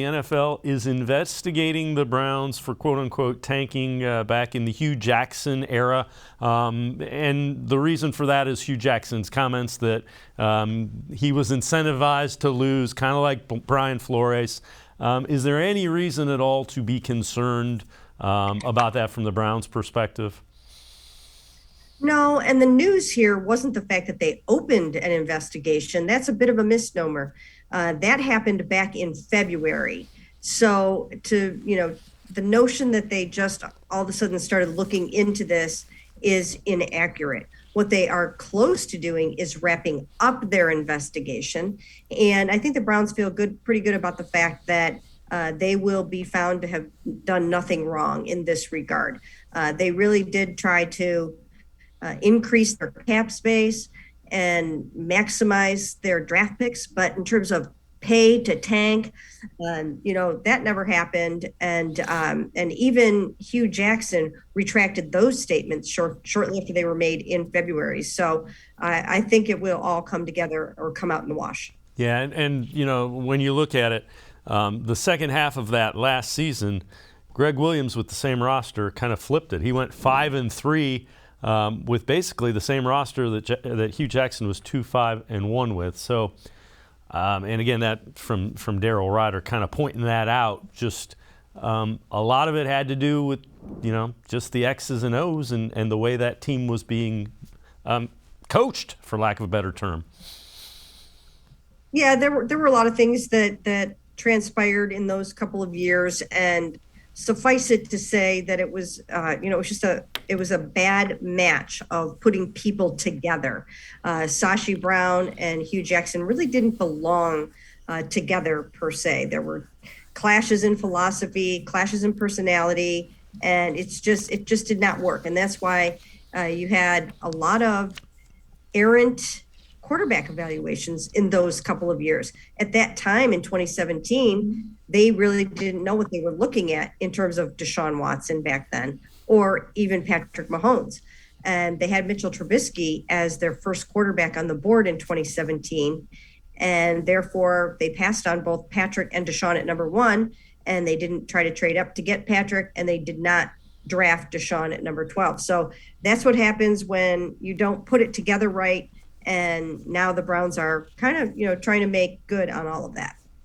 The NFL is investigating the Browns for quote-unquote tanking back in the Hue Jackson era. And the reason for that is Hue Jackson's comments that he was incentivized to lose, kind of like Brian Flores. Is there any reason at all to be concerned about that from the Browns' perspective? No, and the news here wasn't the fact that they opened an investigation. That's a bit of a misnomer. That happened back in February. So the notion that they just all of a sudden started looking into this is inaccurate. What they are close to doing is wrapping up their investigation. And I think the Browns feel pretty good about the fact that they will be found to have done nothing wrong in this regard. They really did try to increase their cap space and maximize their draft picks. But in terms of pay to tank, that never happened. And even Hue Jackson retracted those statements shortly after they were made in February. So I think it will all come together or come out in the wash. Yeah, and when you look at it, the second half of that last season, Greg Williams with the same roster kind of flipped it. He went 5-3 with basically the same roster that Hue Jackson was 2-5-1 with. So, and again, that from Darryl Ryder kind of pointing that out. Just a lot of it had to do with just the X's and O's and the way that team was being coached, for lack of a better term. Yeah, there were a lot of things that transpired in those couple of years, and suffice it to say that it was, it was a bad match of putting people together. Sashi Brown and Hue Jackson really didn't belong together per se. There were clashes in philosophy, clashes in personality, and it just did not work. And that's why you had a lot of errant quarterback evaluations in those couple of years. At that time in 2017, they really didn't know what they were looking at in terms of Deshaun Watson back then, or even Patrick Mahomes. And they had Mitchell Trubisky as their first quarterback on the board in 2017. And therefore, they passed on both Patrick and Deshaun at number 1, and they didn't try to trade up to get Patrick, and they did not draft Deshaun at number 12. So that's what happens when you don't put it together right. And now the Browns are kind of, trying to make good on all of that.